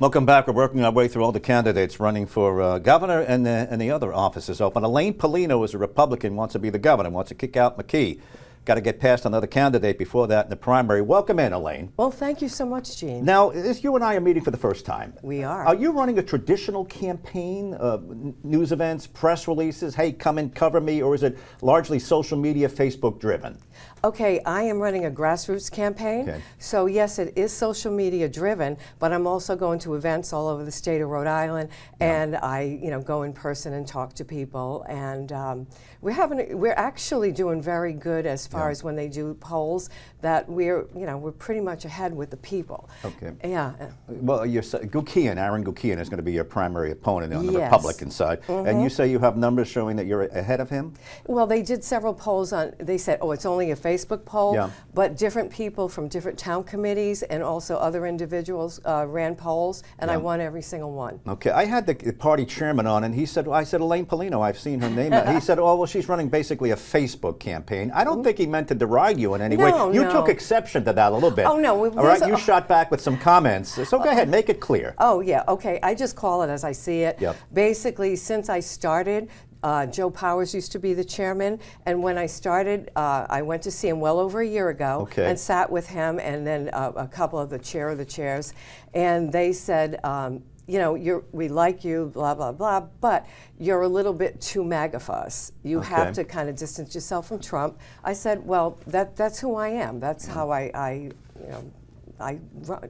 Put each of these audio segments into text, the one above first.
Welcome back. We're working our way through all the candidates running for governor and the other offices open. Elaine Pelino is a Republican, wants to be the governor, wants to kick out McKee. Got to get past another candidate before that in the primary. Welcome in, Elaine. Well, thank you so much, Gene. Now, you and I are meeting for the first time. We are. Are you running a traditional campaign, news events, press releases, hey, come and cover me, or is it largely social media, Facebook driven? Okay, I am running a grassroots campaign. Okay. So yes, it is social media driven, but I'm also going to events all over the state of Rhode Island, and I, go in person and talk to people. And we're actually doing very good as far as when they do polls. That we're pretty much ahead with the people. Okay. Yeah. Well, Aaron Gukian is going to be your primary opponent on the Republican side, and you say you have numbers showing that you're ahead of him. Well, they did several polls on. They said, oh, it's only a Facebook poll, but different people from different town committees and also other individuals ran polls, and I won every single one. Okay, I had the party chairman on, and he said, I said, Elaine Pelino, I've seen her name. He said, oh, well, she's running basically a Facebook campaign. I don't think he meant to deride you in any way. You took exception to that a little bit. Oh, no. All right, you shot back with some comments. So go ahead, make it clear. Oh, yeah, okay. I just call it as I see it. Yep. Basically, since I started, Joe Powers used to be the chairman, and when I started, I went to see him well over a year ago and sat with him and then a couple of the chairs, and they said, we like you, blah, blah, blah, but you're a little bit too MAGA for us. You have to kind of distance yourself from Trump. I said, well, that's who I am. That's how I run.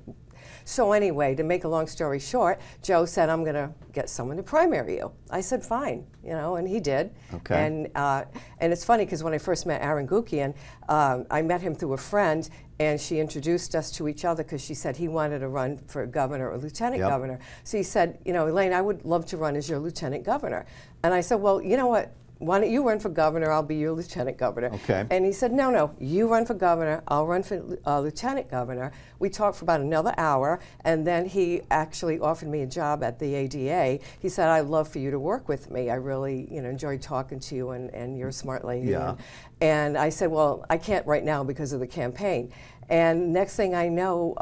So anyway, to make a long story short, Joe said, I'm going to get someone to primary you. I said, fine, and he did. Okay. And it's funny because when I first met Aaron Gukian, I met him through a friend, and she introduced us to each other because she said he wanted to run for governor or lieutenant governor. So he said, Elaine, I would love to run as your lieutenant governor. And I said, well, you know what? Why don't you run for governor? I'll be your lieutenant governor. Okay. And he said, no, you run for governor. I'll run for lieutenant governor. We talked for about another hour, and then he actually offered me a job at the ADA. He said, I'd love for you to work with me. I really enjoyed talking to you, and you're a smart lady. Yeah. And I said, well, I can't right now because of the campaign. And next thing I know,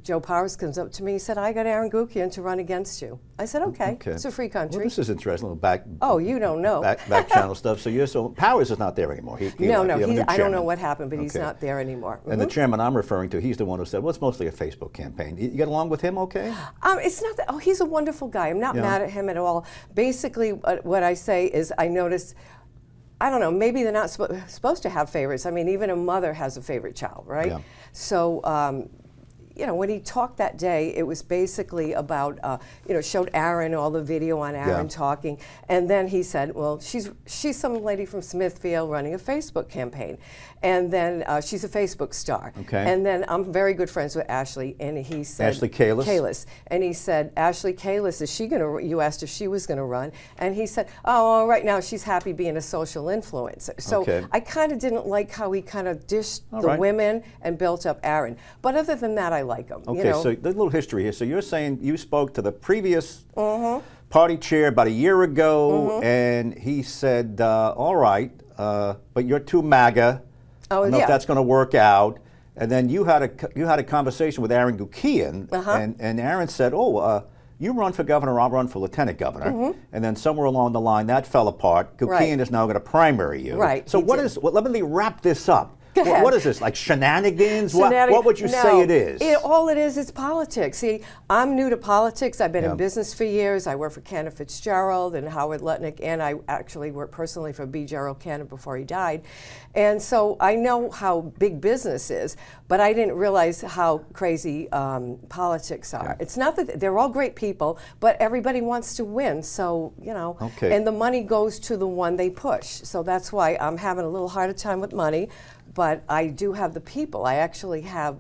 Joe Powers comes up to me. He said, I got Aaron Gukian to run against you. I said, okay. It's a free country. Well, this is interesting. Little back. Oh, you don't know. Back channel stuff. So Powers is not there anymore. I don't know what happened, but he's not there anymore. And the chairman I'm referring to, he's the one who said, well, it's mostly a Facebook campaign. You get along with him okay? It's not that. Oh, he's a wonderful guy. I'm not mad at him at all. Basically, what I say is I noticed, I don't know, maybe they're not supposed to have favorites. I mean, even a mother has a favorite child, right? Yeah. So, when he talked that day, it was basically about, showed Aaron, all the video on Aaron talking. And then he said, well, she's some lady from Smithfield running a Facebook campaign. And then she's a Facebook star. Okay. And then I'm very good friends with Ashley, and he said— Ashley Kalis? And he said, Ashley Kalis, is she going to— you asked if she was going to run. And he said, oh, right now she's happy being a social influencer. So I kind of didn't like how he kind of dished the women and built up Aaron. But other than that, I like him. Okay, so there's a little history here. So you're saying you spoke to the previous party chair about a year ago, and he said, all right, but you're too MAGA. I don't know if that's going to work out. And then you had a conversation with Aaron Gukian, and Aaron said, you run for governor, I'll run for lieutenant governor. And then somewhere along the line, that fell apart. Gukian is now going to primary you. Right. So let me wrap this up. What is this, like shenanigans? What would you say it is? All it is politics. See, I'm new to politics. I've been in business for years. I worked for Cantor Fitzgerald and Howard Lutnick, and I actually worked personally for B. Gerald Cantor before he died. And so I know how big business is, but I didn't realize how crazy politics are. It's not that they're all great people, but everybody wants to win. So, and the money goes to the one they push. So that's why I'm having a little harder time with money. But I do have the people. I actually have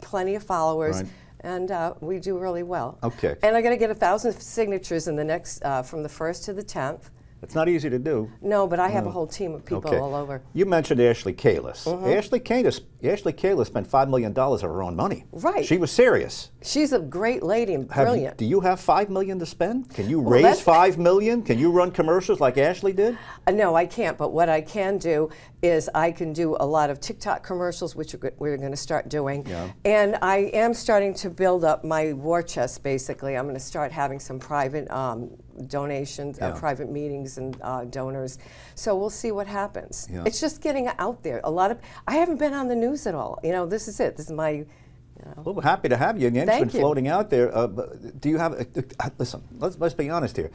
plenty of followers, and we do really well. Okay. And I got to get 1,000 signatures in the next, from the 1st to the 10th. It's not easy to do. No, but I have a whole team of people all over. You mentioned Ashley Kalis. Ashley Kalis Ashley Kayla spent $5 million of her own money. Right. She was serious. She's a great lady and brilliant. Do you have $5 million to spend? Can you raise $5 million? Can you run commercials like Ashley did? No, I can't. But what I can do is I can do a lot of TikTok commercials, which we're going to start doing. Yeah. And I am starting to build up my war chest, basically. I'm going to start having some private donations, private meetings and donors. So we'll see what happens. Yeah. It's just getting out there. I haven't been on the news at all. This is it. This is my... Well, we're happy to have you again. Thank it's been floating out there. Do you have? Listen, let's be honest here.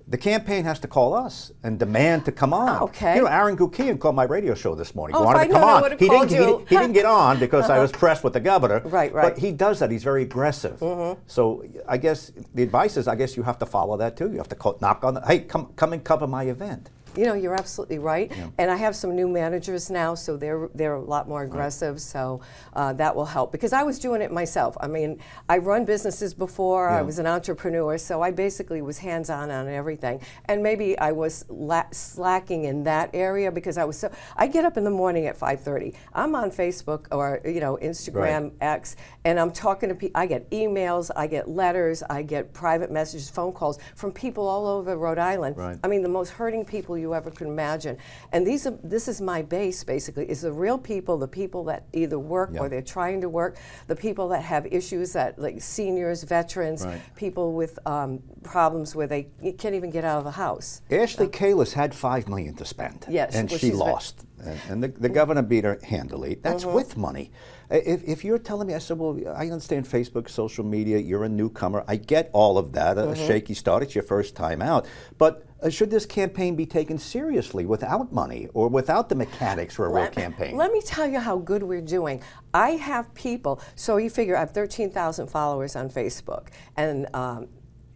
The campaign has to call us and demand to come on. Okay. Aaron Gukian called my radio show this morning. Oh, wanted to come on. He didn't get on because I was pressed with the governor. Right. But he does that. He's very aggressive. So I guess the advice is, you have to follow that too. You have to knock on hey, come and cover my event. You're absolutely right. Yeah. And I have some new managers now, so they're a lot more aggressive. Right. So that will help, because I was doing it myself. I mean, I run businesses before. Yeah. I was an entrepreneur, so I basically was hands-on on everything. And maybe I was slacking in that area because I get up in the morning at 5:30. I'm on Facebook or Instagram, right. X, and I'm talking to people. I get emails, I get letters, I get private messages, phone calls from people all over Rhode Island. Right. I mean, the most hurting people you ever could imagine. And this is my base, basically, is the real people, the people that either work or they're trying to work, the people that have issues, that like seniors, veterans, right. people with problems where they can't even get out of the house. Ashley Kayla's had $5 million to spend, and she lost. And the governor beat her handily. That's with money. If you're telling me, I said, well, I understand Facebook, social media, you're a newcomer. I get all of that, a shaky start, it's your first time out. But should this campaign be taken seriously without money or without the mechanics for a real campaign? Let me tell you how good we're doing. I have people, so you figure I have 13,000 followers on Facebook, and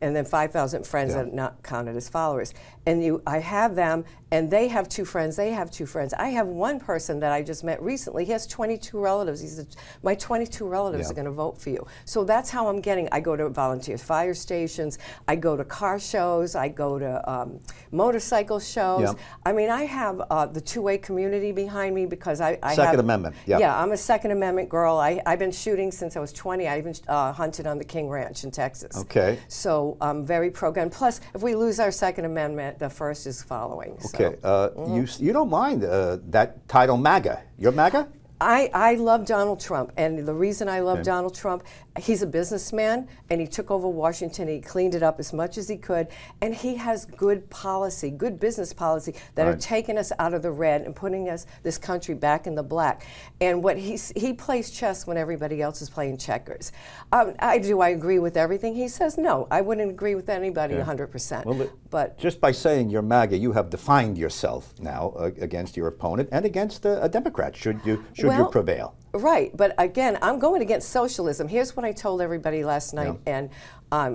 then 5,000 friends that are not counted as followers. And I have them, and they have 2 friends, they have 2 friends. I have one person that I just met recently. He has 22 relatives. He said, my 22 relatives are going to vote for you. So that's how I'm getting. I go to volunteer fire stations, I go to car shows, I go to motorcycle shows. I mean, I have the two-way community behind me because I Second Amendment. Yeah, I'm a Second Amendment girl. I've been shooting since I was 20. I even hunted on the King Ranch in Texas. Okay. So I'm very pro-gun. Plus, if we lose our Second Amendment, the first is following. Okay. So. You don't mind that title MAGA. You're MAGA? I love Donald Trump, and the reason I love Donald Trump, he's a businessman, and he took over Washington, he cleaned it up as much as he could, and he has good policy, good business policy that are taking us out of the red and putting this country back in the black. And what he plays chess when everybody else is playing checkers. Do I agree with everything he says? No, I wouldn't agree with anybody 100%. Well, but just by saying you're MAGA, you have defined yourself now against your opponent and against a Democrat. Should you prevail? Right, but again, I'm going against socialism. Here's what I told everybody last night, and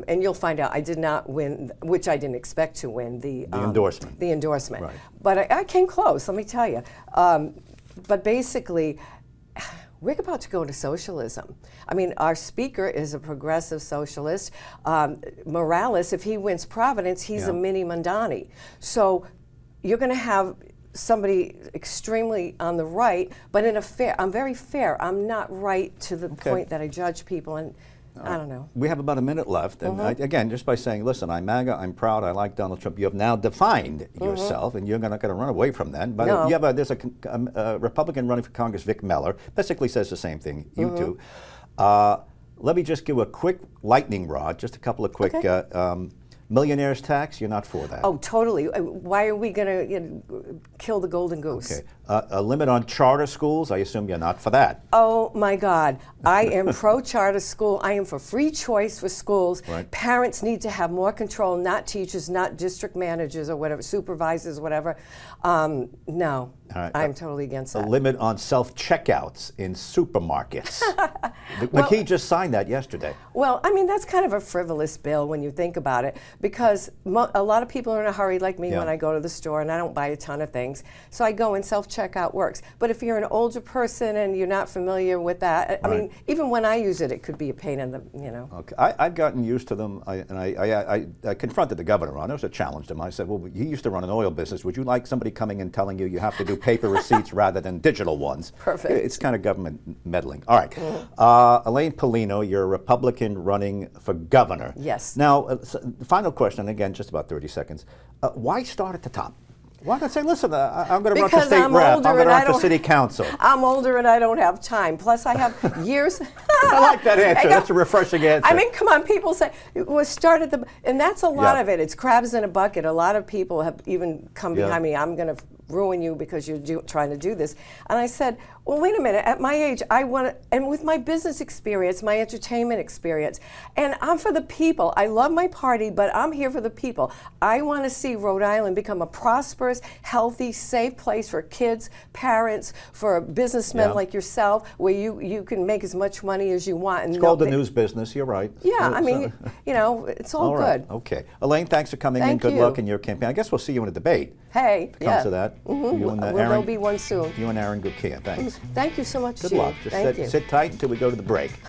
you'll find out I did not win, which I didn't expect to win, the endorsement. The endorsement. Right. But I came close, let me tell you. But basically, we're about to go to socialism. I mean, our speaker is a progressive socialist. Morales, if he wins Providence, he's a mini Mondani. So you're going to have somebody extremely on the right, but I'm very fair. I'm not right to the point that I judge people, and I don't know. We have about a minute left, and again, just by saying, listen, I'm MAGA, I'm proud, I like Donald Trump, you have now defined yourself, and you're not going to run away from that. But there's a Republican running for Congress, Vic Meller, basically says the same thing, you do. Let me just give a quick lightning rod, just a couple of quick millionaire's tax, you're not for that. Oh, totally. Why are we going to kill the golden goose? Okay. A limit on charter schools, I assume you're not for that. Oh, my God. I am pro-charter school. I am for free choice for schools. Right. Parents need to have more control, not teachers, not district managers or whatever, supervisors, whatever. No, right. I'm totally against that. A limit on self-checkouts in supermarkets. McKee just signed that yesterday. Well, I mean, that's kind of a frivolous bill when you think about it, because a lot of people are in a hurry like me when I go to the store, and I don't buy a ton of things. So I go in self-checkout. checkout works. But if you're an older person and you're not familiar with that, I mean, even when I use it, it could be a pain in the, you know. Okay, I've gotten used to them, and I confronted the governor on it. It was a challenge to him. I said, well, you used to run an oil business. Would you like somebody coming and telling you you have to do paper receipts rather than digital ones? Perfect. It's kind of government meddling. All right. Elaine Pelino, you're a Republican running for governor. Yes. Now, final question, and again, just about 30 seconds. Why start at the top? Why not say, listen, I'm going to run for state rep, I'm going to run for city council? I'm older and I don't have time. Plus, I have years. I like that answer. That's a refreshing answer. I mean, come on, people say, well, start at the, and that's a lot of it. It's crabs in a bucket. A lot of people have even come behind me, I'm going to ruin you because you're trying to do this. And I said, well, wait a minute, at my age, I want to, and with my business experience, my entertainment experience, and I'm for the people. I love my party, but I'm here for the people. I want to see Rhode Island become a prosperous, healthy, safe place for kids, parents, for businessmen like yourself, where you can make as much money as you want. And it's called the news business, you're right. Yeah, I mean, you know, it's all good. Okay. Elaine, thanks for coming in. Good luck in your campaign. I guess we'll see you in a debate. Hey, Comes to that. You and there'll be one soon. You and Aaron Goukia. Thanks. Thank you so much. Good luck. Just sit tight until we go to the break.